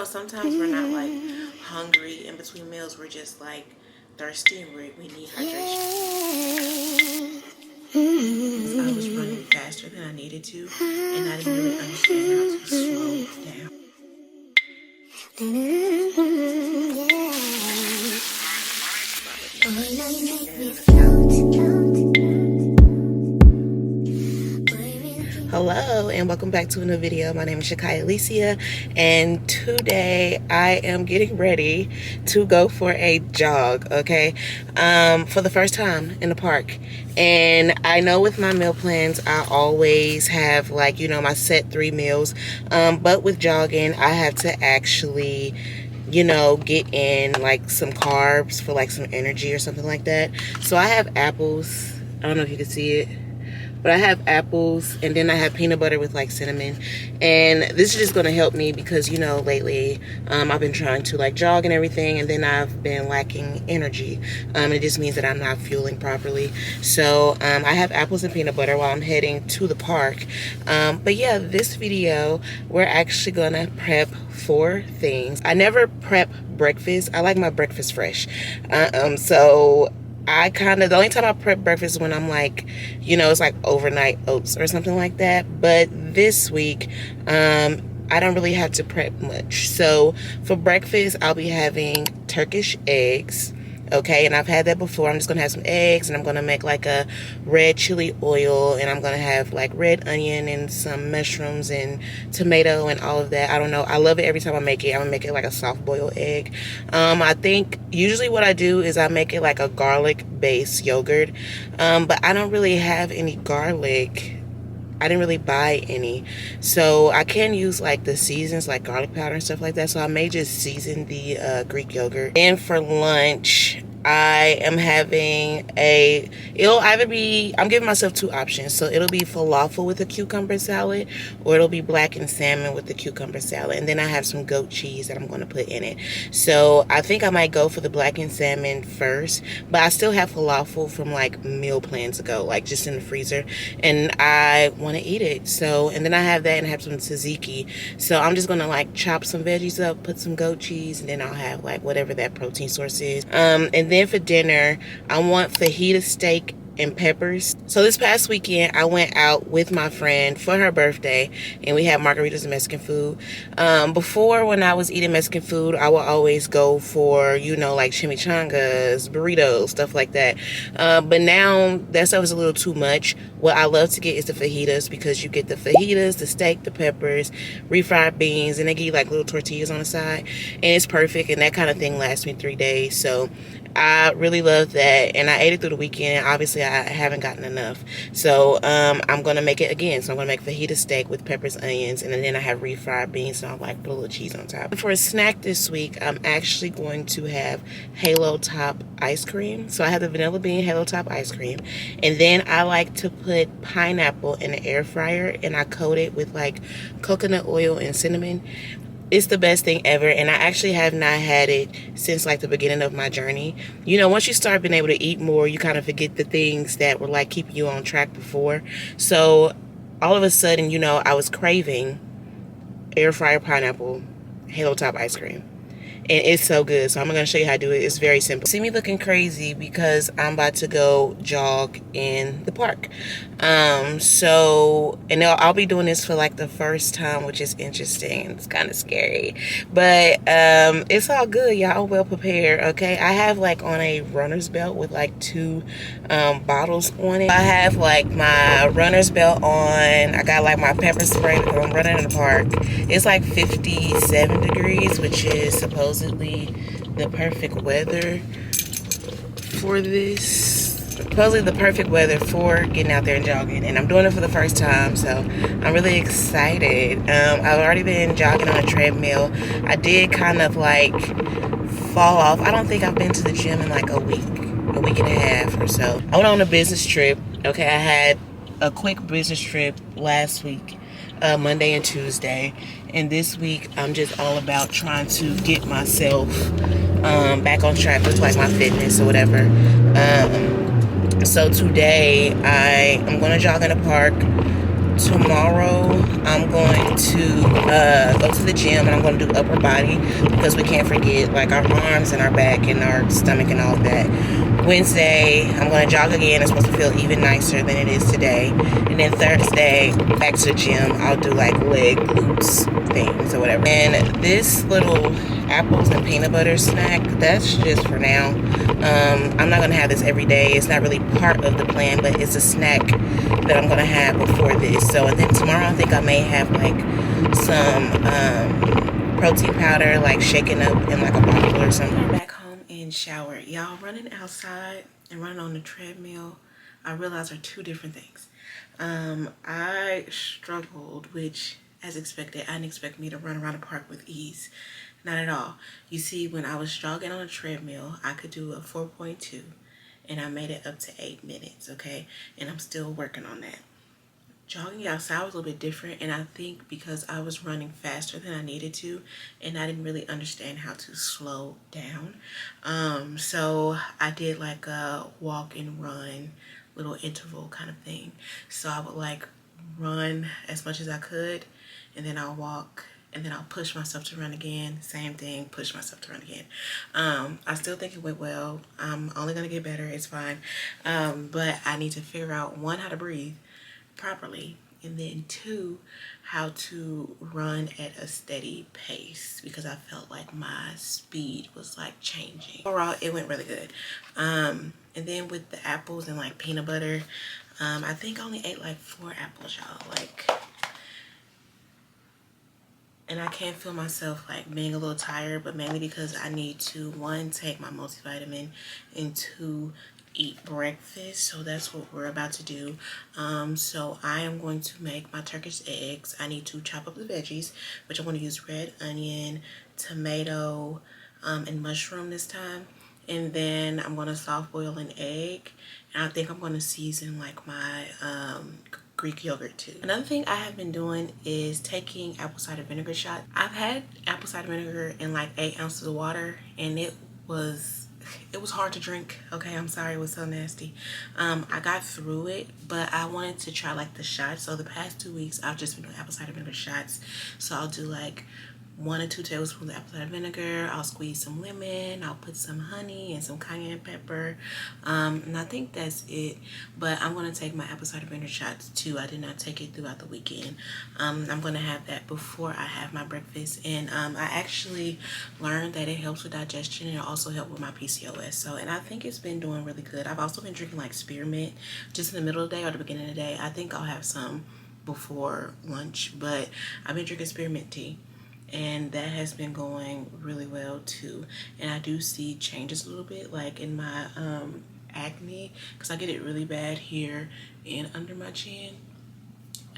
Sometimes we're not like hungry in between meals, we're just like thirsty and we need hydration. I was running faster than I needed to, and I didn't really understand how to slow down. Hello and welcome back to another video. My name is hiiiii, and today I am getting ready to go for a jog, okay, for the first time in the park. And I know with my meal plans I always have, like, you know, my set 3 meals, but with jogging I have to actually, you know, get in like some carbs for like some energy or something like that. So I have apples. I don't know if you can see it, but I have apples, and then I have peanut butter with like cinnamon. And this is just going to help me because, you know, lately I've been trying to like jog and everything, and then I've been lacking energy. It just means that I'm not fueling properly. So I have apples and peanut butter while I'm heading to the park. But yeah, this video, we're actually going to prep 4 things. I never prep breakfast. I like my breakfast fresh. So I kind of, the only time I prep breakfast is when I'm like, you know, it's like overnight oats or something like that. But this week, I don't really have to prep much. So for breakfast, I'll be having Turkish eggs. Okay, and I've had that before. I'm just gonna have some eggs, and I'm gonna make like a red chili oil, and I'm gonna have like red onion and some mushrooms and tomato and all of that. I don't know, I love it every time I make it. I'm gonna make it like a soft boiled egg. I think usually what I do is I make it like a garlic based yogurt, but I don't really have any garlic. I didn't really buy any, so I can use like the seasons like garlic powder and stuff like that. So I may just season the Greek yogurt. And for lunch, I am having it'll either be, I'm giving myself 2 options. So it'll be falafel with a cucumber salad, or it'll be blackened salmon with the cucumber salad. And then I have some goat cheese that I'm going to put in it. So I think I might go for the blackened salmon first, but I still have falafel from like meal plans ago, like just in the freezer, and I want to eat it. So, and then I have that, and I have some tzatziki. So I'm just going to like chop some veggies up, put some goat cheese, and then I'll have like whatever that protein source is. And then for dinner, I want fajita steak and peppers. So this past weekend, I went out with my friend for her birthday, and we had margaritas and Mexican food. Before, when I was eating Mexican food, I would always go for, you know, like chimichangas, burritos, stuff like that. But now that stuff is a little too much. What I love to get is the fajitas, because you get the fajitas, the steak, the peppers, refried beans, and they give you like little tortillas on the side, and it's perfect. And that kind of thing lasts me 3 days. So I really love that, and I ate it through the weekend. Obviously, I haven't gotten enough, so I'm gonna make it again. So I'm gonna make fajita steak with peppers, onions, and then I have refried beans, so I like put a little cheese on top. For a snack this week, I'm actually going to have Halo Top ice cream. So I have the vanilla bean Halo Top ice cream, and then I like to put pineapple in the air fryer, and I coat it with like coconut oil and cinnamon. It's the best thing ever, and I actually have not had it since like the beginning of my journey. You know, once you start being able to eat more, you kind of forget the things that were like keeping you on track before. So all of a sudden, you know, I was craving air fryer pineapple Halo Top ice cream. And it's so good. So I'm going to show you how to do it. It's very simple. See me looking crazy because I'm about to go jog in the park. And I'll be doing this for like the first time, which is interesting. It's kind of scary, but it's all good. Y'all well prepared, okay? I have like on a runner's belt with like 2 bottles on it. I have like my runner's belt on. I got like my pepper spray because I'm running in the park. It's like 57 degrees, which is supposedly the perfect weather for this. Supposedly the perfect weather for getting out there and jogging, and I'm doing it for the first time, so I'm really excited. I've already been jogging on a treadmill. I did kind of like fall off. I don't think I've been to the gym in like a week and a half or so. I went on a business trip. Okay, I had a quick business trip last week, Monday and Tuesday, and this week I'm just all about trying to get myself back on track with like my fitness or whatever. So today I'm going to jog in the park. tomorrow I'm going to go to the gym, and I'm going to do upper body, because we can't forget like our arms and our back and our stomach and all of that. Wednesday I'm going to jog again. It's supposed to feel even nicer than it is today. And then Thursday, back to the gym. I'll do like leg glutes things or whatever. And this little apples and peanut butter snack, that's just for now. I'm not going to have this every day. It's not really part of the plan, but it's a snack that I'm going to have before this. So, and then tomorrow I think I may have like some protein powder, like shaken up in like a bottle or something. Back home and showered. Y'all, running outside and running on the treadmill, I realized are two different things. I struggled, which as expected, I didn't expect me to run around the park with ease. Not at all. You see, when I was jogging on a treadmill, I could do a 4.2, and I made it up to 8 minutes, okay? And I'm still working on that. Jogging outside was a little bit different, and I think because I was running faster than I needed to, and I didn't really understand how to slow down. So I did like a walk and run little interval kind of thing. So I would like run as much as I could, and then I'll walk, and then I'll push myself to run again. Same thing, push myself to run again. I still think it went well. I'm only gonna get better, it's fine. But I need to figure out, one, how to breathe properly, and then two, how to run at a steady pace, because I felt like my speed was like changing. Overall, it went really good. And then with the apples and like peanut butter, I think I only ate like 4 apples, y'all. Like, and I can't feel myself like being a little tired, but mainly because I need to, 1, take my multivitamin, and 2, eat breakfast. So that's what we're about to do. So I am going to make my Turkish eggs. I need to chop up the veggies, which I'm going to use red onion, tomato, and mushroom this time. And then I'm going to soft boil an egg, and I think I'm going to season like my Greek yogurt too. Another thing I have been doing is taking apple cider vinegar shots. I've had apple cider vinegar in like 8 ounces of water, and it was hard to drink. Okay, I'm sorry, it was so nasty. I got through it, but I wanted to try like the shots. So the past 2 weeks I've just been doing apple cider vinegar shots. So I'll do like 1 or 2 tablespoons of apple cider vinegar. I'll squeeze some lemon. I'll put some honey and some cayenne pepper. And I think that's it. But I'm going to take my apple cider vinegar shots too. I did not take it throughout the weekend. I'm going to have that before I have my breakfast. And I actually learned that it helps with digestion, and it also helps with my PCOS. So, and I think it's been doing really good. I've also been drinking like spearmint just in the middle of the day or the beginning of the day. I think I'll have some before lunch, but I've been drinking spearmint tea, and that has been going really well too. And I do see changes a little bit like in my acne, because I get it really bad here and under my chin,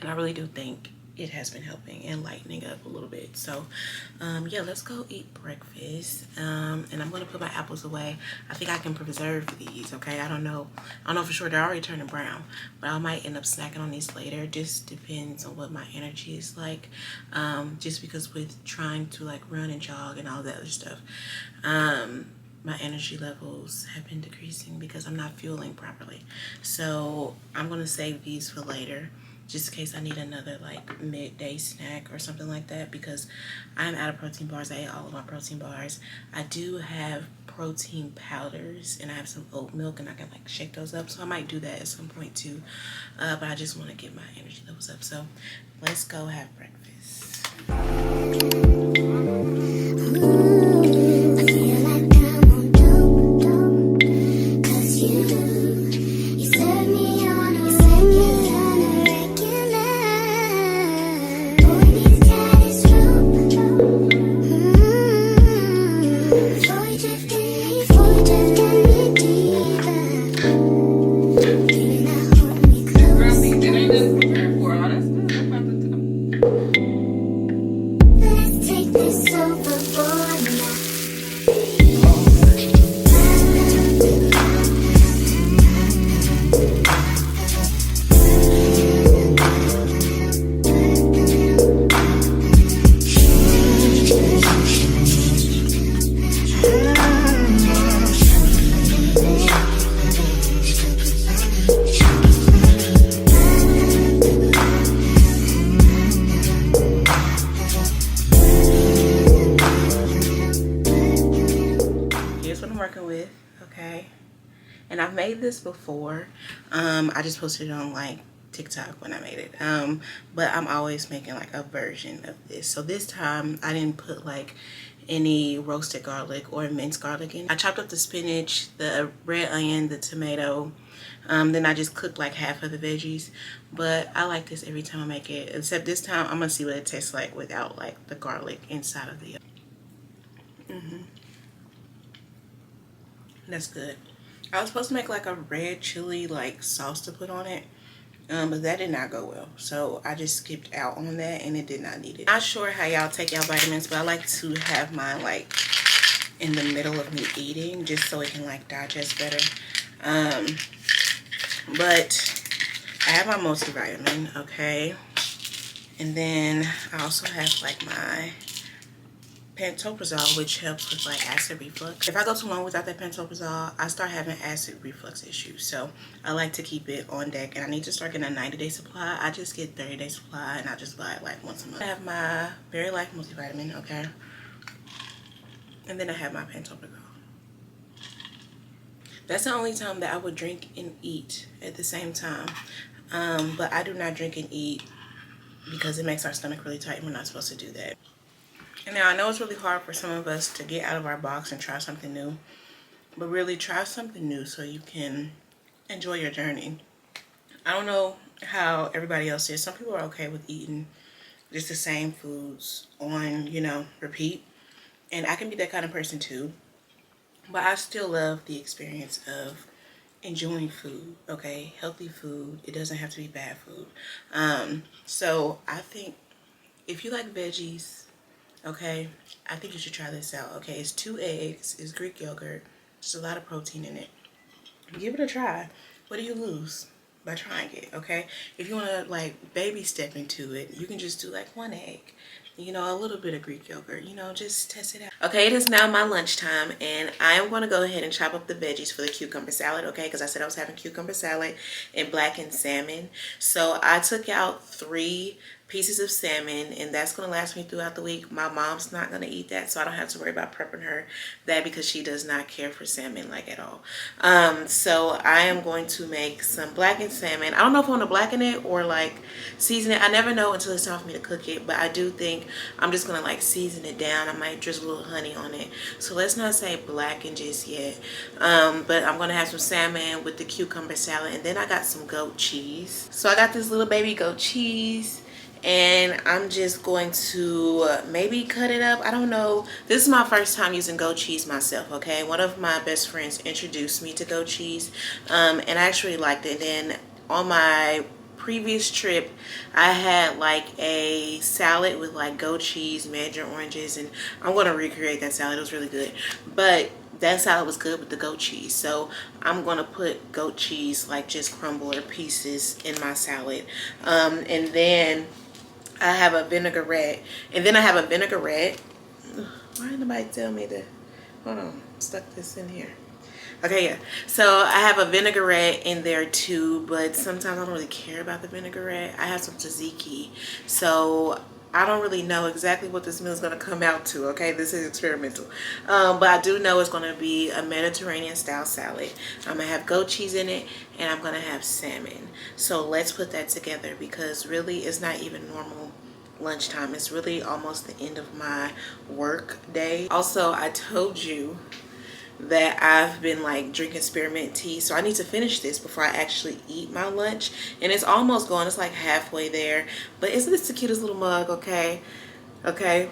and I really do think it has been helping and lightening up a little bit. So yeah, let's go eat breakfast. And I'm gonna put my apples away. I think I can preserve these, okay? I don't know for sure. They're already turning brown, but I might end up snacking on these later. Just depends on what my energy is like. Just because with trying to like run and jog and all that other stuff, my energy levels have been decreasing because I'm not fueling properly. So I'm gonna save these for later, just in case I need another like midday snack or something like that, because I'm out of protein bars. I ate all of my protein bars. I do have protein powders, and I have some oat milk, and I can like shake those up. So I might do that at some point too. But I just want to get my energy levels up. So let's go have breakfast. with, okay? And I've made this before. I just posted it on like TikTok when I made it. But I'm always making like a version of this. So this time I didn't put like any roasted garlic or minced garlic in. I chopped up the spinach, the red onion, the tomato. Then I just cooked like half of the veggies. But I like this every time I make it. Except this time I'm gonna see what it tastes like without like the garlic inside of the. That's good. I was supposed to make like a red chili like sauce to put on it. But that did not go well, so I just skipped out on that, and it did not need it. Not sure how y'all take y'all vitamins, but I like to have mine like in the middle of me eating, just so it can like digest better. But I have my multivitamin, okay, and then I also have like my pantoprazole, which helps with like acid reflux. If I go too long without that pantoprazole, I start having acid reflux issues. So I like to keep it on deck, and I need to start getting a 90-day supply. I just get 30-day supply, and I just buy it like once a month. I have my Berry Life multivitamin, okay, and then I have my pantoprazole. That's the only time that I would drink and eat at the same time. But I do not drink and eat because it makes our stomach really tight, and we're not supposed to do that. And now I know it's really hard for some of us to get out of our box and try something new, but really try something new so you can enjoy your journey. I don't know how everybody else is. Some people are okay with eating just the same foods on, you know, repeat. And I can be that kind of person too. But I still love the experience of enjoying food, okay? Healthy food. It doesn't have to be bad food. So I think if you like veggies, okay, I think you should try this out, okay? It's 2 eggs, it's Greek yogurt, there's a lot of protein in it. Give it a try. What do you lose by trying it, okay? If you want to like baby step into it, you can just do like 1 egg, you know, a little bit of Greek yogurt, you know, just test it out. Okay, it is now my lunchtime, and I am going to go ahead and chop up the veggies for the cucumber salad, okay? Because I said I was having cucumber salad and blackened salmon. So I took out 3 pieces of salmon, and that's going to last me throughout the week. My mom's not going to eat that, so I don't have to worry about prepping her that because she does not care for salmon like at all. So I am going to make some blackened salmon. I don't know if I want to blacken it or like season it. I never know until it's time for me to cook it, but I do think I'm just going to like season it down. I might drizzle a little honey on it. So let's not say blacken just yet. But I'm going to have some salmon with the cucumber salad, and then I got some goat cheese. So I got this little baby goat cheese, and I'm just going to maybe cut it up. I don't know. This is my first time using goat cheese myself, okay? One of my best friends introduced me to goat cheese, and I actually liked it. And on my previous trip, I had like a salad with like goat cheese, mandarin oranges, and I'm going to recreate that salad. It was really good. But that salad was good with the goat cheese, so I'm gonna put goat cheese like just crumbled or pieces in my salad. And then I have a vinaigrette. Why didn't nobody tell me to? Hold on, stuck this in here. Okay, yeah. So I have a vinaigrette in there too, but sometimes I don't really care about the vinaigrette. I have some tzatziki, so I don't really know exactly what this meal is going to come out to, okay? This is experimental. But I do know it's going to be a Mediterranean style salad. I'm going to have goat cheese in it, and I'm going to have salmon. So let's put that together, because really it's not even normal lunchtime. It's really almost the end of my work day. Also, I told you that I've been like drinking spearmint tea, so I need to finish this before I actually eat my lunch, and it's almost gone. It's like halfway there. But isn't this the cutest little mug? Okay,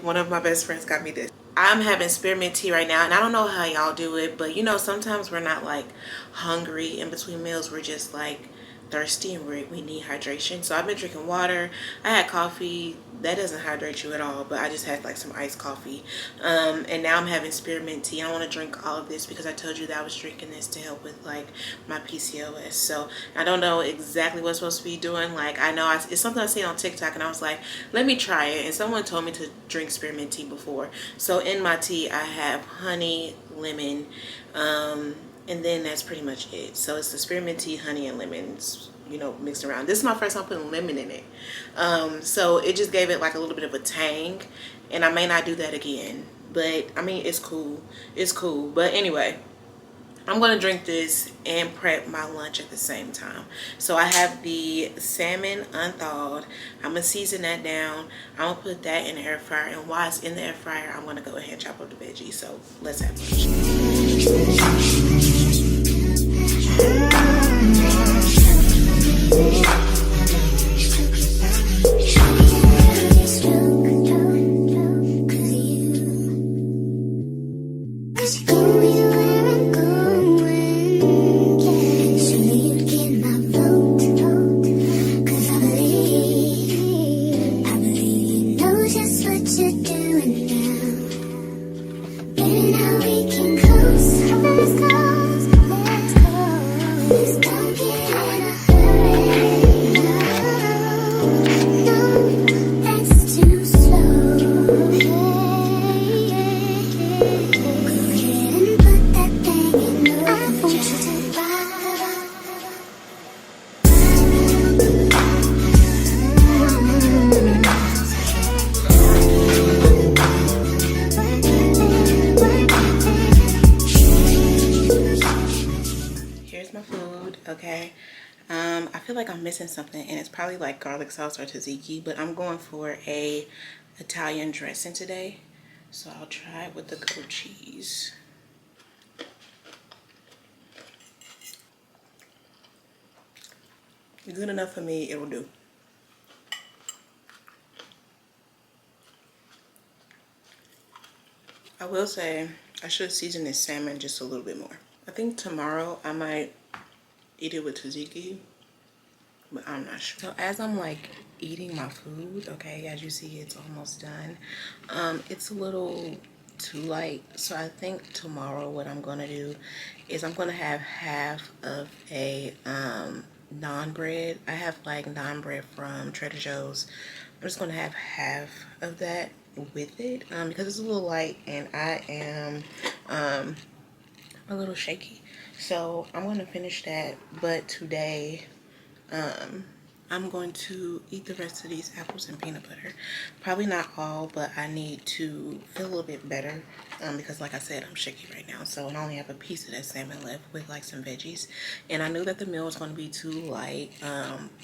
one of my best friends got me this. I'm having spearmint tea right now, and I don't know how y'all do it, but you know, sometimes we're not like hungry in between meals. We're just like thirsty, and we need hydration. So I've been drinking water. I had coffee. That doesn't hydrate you at all, but I just had like some iced coffee. And now I'm having spearmint tea. I want to drink all of this because I told you that I was drinking this to help with like my PCOS. So I don't know exactly what I'm supposed to be doing. Like, I know it's something I seen on TikTok, and I was like, let me try it. And someone told me to drink spearmint tea before. So in my tea, I have honey, lemon, and then that's pretty much it. So it's the spearmint tea, honey, and lemons, you know, mixed around. This is my first time putting lemon in it. So it just gave it like a little bit of a tang, and I may not do that again. But I mean, it's cool. It's cool. But anyway, I'm going to drink this and prep my lunch at the same time. So I have the salmon unthawed. I'm going to season that down. I'm going to put that in the air fryer. And while it's in the air fryer, I'm going to go ahead and chop up the veggies. So let's have lunch. Okay, I feel like I'm missing something, and it's probably like garlic sauce or tzatziki, but I'm going for a Italian dressing today, so I'll try it with the goat cheese. Good enough for me, it'll do. I will say I should season this salmon just a little bit more. I think tomorrow I might eat it with tzatziki, but I'm not sure. So as I'm like eating my food, okay, as you see, it's almost done. It's a little too light, so I think tomorrow what I'm gonna do is I'm gonna have half of a naan bread. I have like naan bread from Trader Joe's. I'm just gonna have half of that with it because it's a little light and I am a little shaky. So I'm going to finish that, but today I'm going to eat the rest of these apples and peanut butter. Probably not all, but I need to feel a little bit better because like I said, I'm shaky right now. So I only have a piece of that salmon left with like some veggies. And I knew that the meal was going to be too light,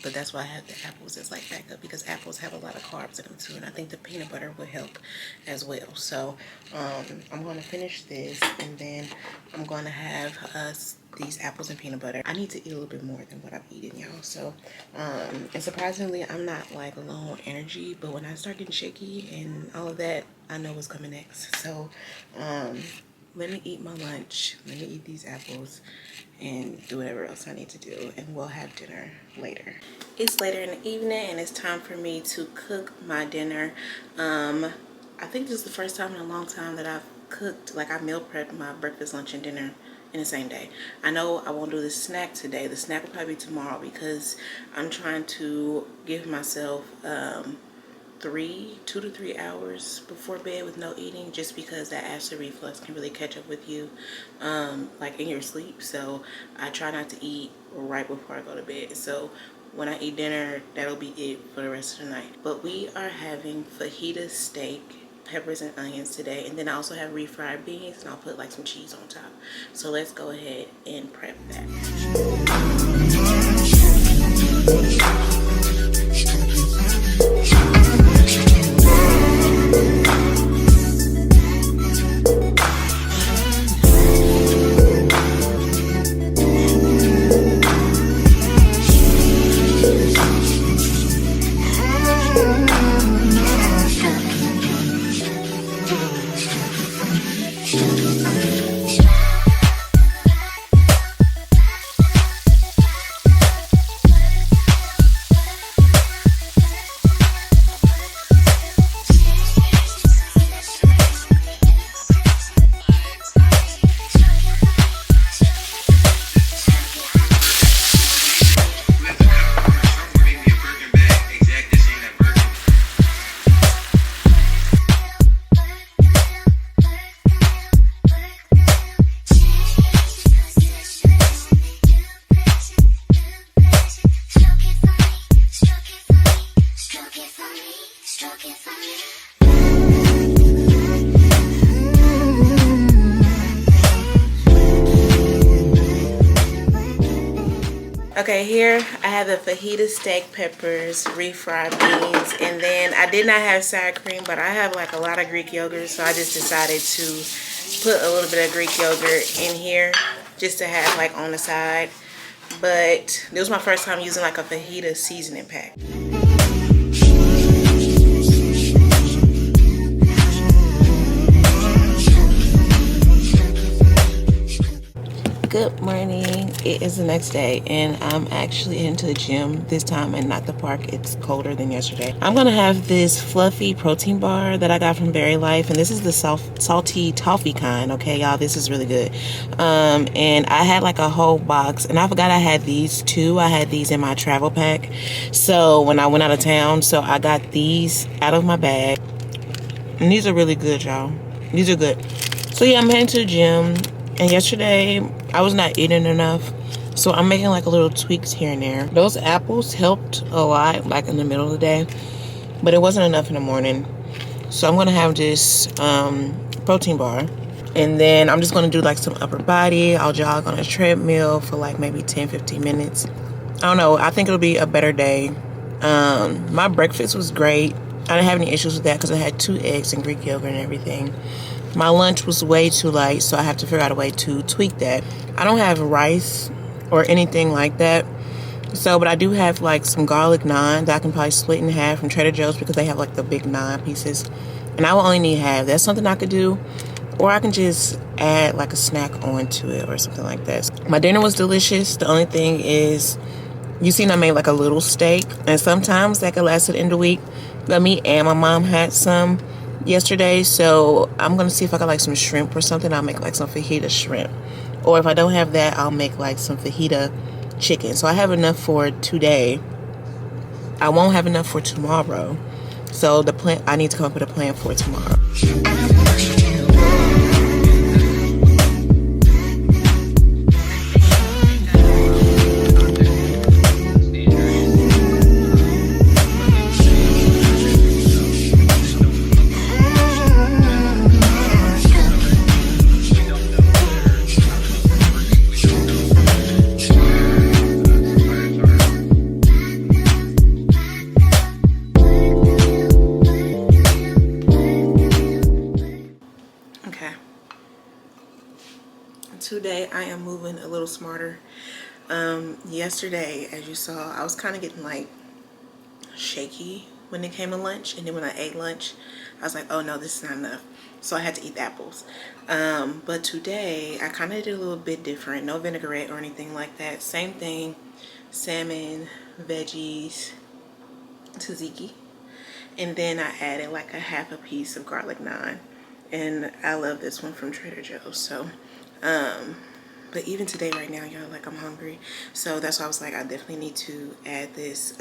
but that's why I have the apples as like backup because apples have a lot of carbs in them too. And I think the peanut butter would help as well. So I'm going to finish this and then I'm going to have these apples and peanut butter. I need to eat a little bit more than what I'm eating, y'all. So and surprisingly, I'm not like low on energy, but when I start getting shaky and all of that, I know what's coming next. So let me eat my lunch, let me eat these apples and do whatever else I need to do, and we'll have dinner later. It's later in the evening and it's time for me to cook my dinner. I think this is the first time in a long time that I've cooked, like I meal prepped my breakfast, lunch, and dinner in the same day. I know I won't do the snack today. The snack will probably be tomorrow because I'm trying to give myself 2 to 3 hours before bed with no eating, just because that acid reflux can really catch up with you like in your sleep. So I try not to eat right before I go to bed. So when I eat dinner, that'll be it for the rest of the night. But we are having fajita steak, peppers and onions today, and then I also have refried beans, and I'll put like some cheese on top. So let's go ahead and prep that. Okay, here I have the fajita steak peppers, refried beans, and then I did not have sour cream, but I have like a lot of Greek yogurt, so I just decided to put a little bit of Greek yogurt in here just to have like on the side. But this was my first time using like a fajita seasoning pack. Good morning. It is the next day and I'm actually into the gym this time and not the park. It's colder than yesterday. I'm gonna have this fluffy protein bar that I got from Berry Life, and this is the salty toffee kind. Okay, y'all, this is really good. And I had like a whole box, and I forgot I had these too. I had these in my travel pack, so when I went out of town, so I got these out of my bag, and these are really good, y'all. These are good. So yeah, I'm heading to the gym. And yesterday, I was not eating enough, so I'm making like a little tweaks here and there. Those apples helped a lot, like in the middle of the day, but it wasn't enough in the morning. So I'm gonna have this protein bar, and then I'm just gonna do like some upper body. I'll jog on a treadmill for like maybe 10-15 minutes. I don't know, I think it'll be a better day. My breakfast was great. I didn't have any issues with that because I had 2 eggs and Greek yogurt and everything. My lunch was way too light, so I have to figure out a way to tweak that. I don't have rice or anything like that. So, but I do have like some garlic naan that I can probably split in half from Trader Joe's because they have like the big naan pieces. And I will only need half. That's something I could do. Or I can just add like a snack onto it or something like that. My dinner was delicious. The only thing is, you seen I made like a little steak. And sometimes that could last it in the week. But me and my mom had some yesterday, so I'm gonna see if I got like some shrimp or something. I'll make like some fajita shrimp, or if I don't have that, I'll make like some fajita chicken. So I have enough for today. I won't have enough for tomorrow, so the plan, I need to come up with a plan for tomorrow. Today I am moving a little smarter. Yesterday, as you saw, I was kind of getting like shaky when it came to lunch, and then when I ate lunch, I was like, oh no, this is not enough, so I had to eat the apples. But today I kind of did a little bit different. No vinaigrette or anything like that. Same thing, salmon, veggies, tzatziki, and then I added like a half a piece of garlic naan, and I love this one from Trader Joe's. So but even today right now, y'all, like, I'm hungry, so that's why I was like, I definitely need to add this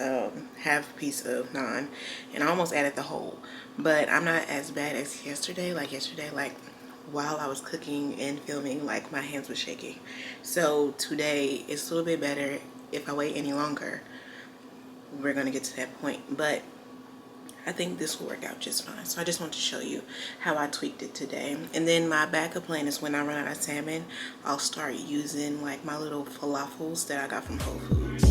half piece of naan, and I almost added the whole, but I'm not as bad as yesterday. Like yesterday, like while I was cooking and filming, like my hands were shaking. So today it's a little bit better. If I wait any longer, we're gonna get to that point, but I think this will work out just fine. So I just want to show you how I tweaked it today. And then my backup plan is when I run out of salmon, I'll start using like my little falafels that I got from Whole Foods.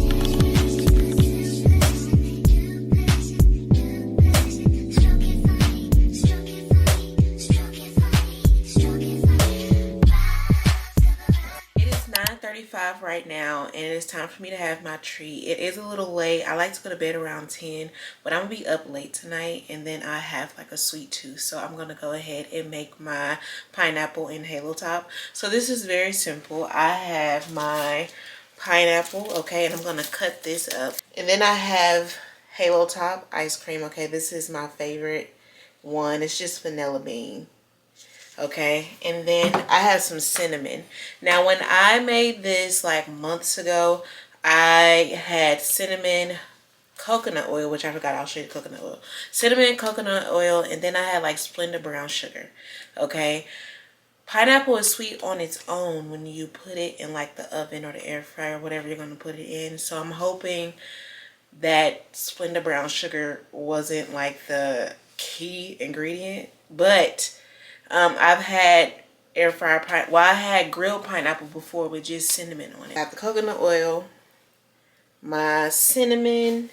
Right now, and it is time for me to have my treat. It is a little late. I like to go to bed around 10, but I'm gonna be up late tonight, and then I have like a sweet tooth, so I'm gonna go ahead and make my pineapple and halo top. So this is very simple. I have my pineapple, okay, and I'm gonna cut this up, and then I have halo top ice cream. Okay, this is my favorite one. It's just vanilla bean. Okay, and then I have some cinnamon. Now when I made this like months ago, I had cinnamon, coconut oil, which I forgot, I'll show you coconut oil, cinnamon, coconut oil, and then I had like Splenda brown sugar. Okay, pineapple is sweet on its own when you put it in like the oven or the air fryer, whatever you're going to put it in. So I'm hoping that Splenda brown sugar wasn't like the key ingredient, but I've had air fryer I had grilled pineapple before with just cinnamon on it. I got the coconut oil, my cinnamon,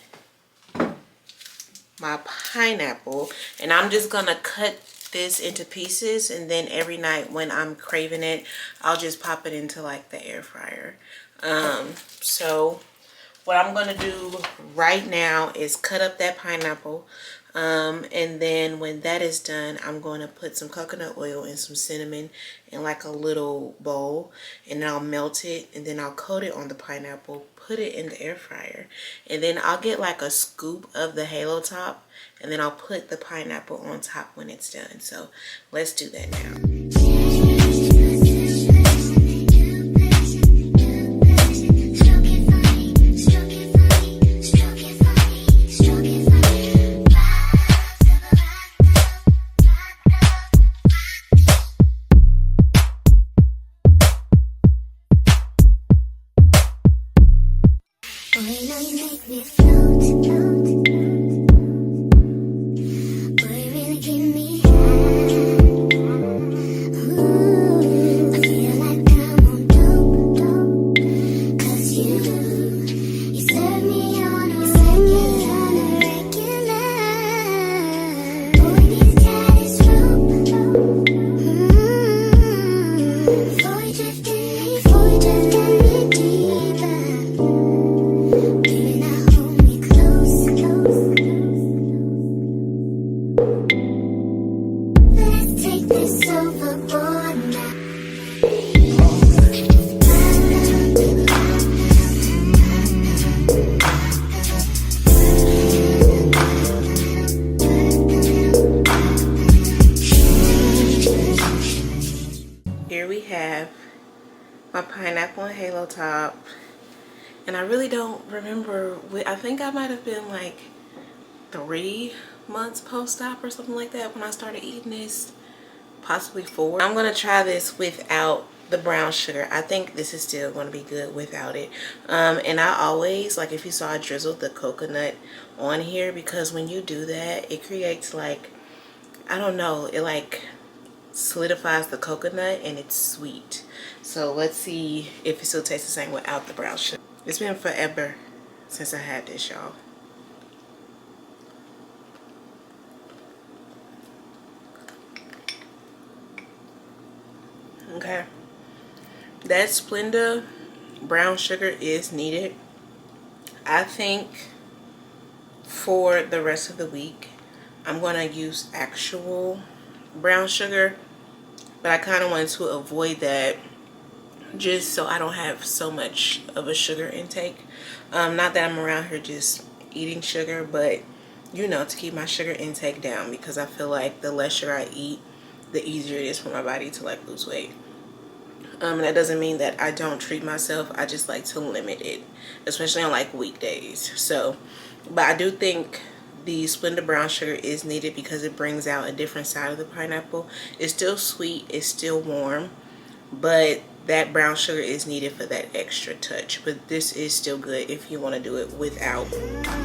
my pineapple, and I'm just gonna cut this into pieces, and then every night when I'm craving it, I'll just pop it into like the air fryer. So what I'm gonna do right now is cut up that pineapple, and then when that is done, I'm going to put some coconut oil and some cinnamon in like a little bowl, and then I'll melt it, and then I'll coat it on the pineapple, put it in the air fryer, and then I'll get like a scoop of the halo top, and then I'll put the pineapple on top when it's done. So let's do that now. Here we have my pineapple and halo top, and I really don't remember. I think I might have been like 3 months post-op or something like that when I started eating this, possibly 4. I'm gonna try this without the brown sugar. I think this is still gonna be good without it. And I always, like, if you saw, I drizzled the coconut on here, because when you do that, it creates like, I don't know, it like solidifies the coconut and it's sweet. So let's see if it still tastes the same without the brown sugar. It's been forever since I had this, y'all. Okay, that Splenda brown sugar is needed. I think for the rest of the week I'm gonna use actual brown sugar, but I kind of wanted to avoid that just so I don't have so much of a sugar intake. Not that I'm around here just eating sugar, but you know, to keep my sugar intake down, because I feel like the less sugar I eat, the easier it is for my body to like lose weight. And that doesn't mean that I don't treat myself. I just like to limit it, especially on like weekdays. So, but I do think the Splenda brown sugar is needed because it brings out a different side of the pineapple. It's still sweet, it's still warm, but that brown sugar is needed for that extra touch. But this is still good if you want to do it without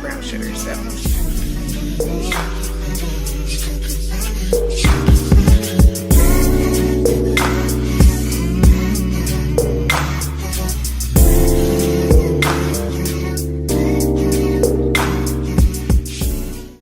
brown sugar. So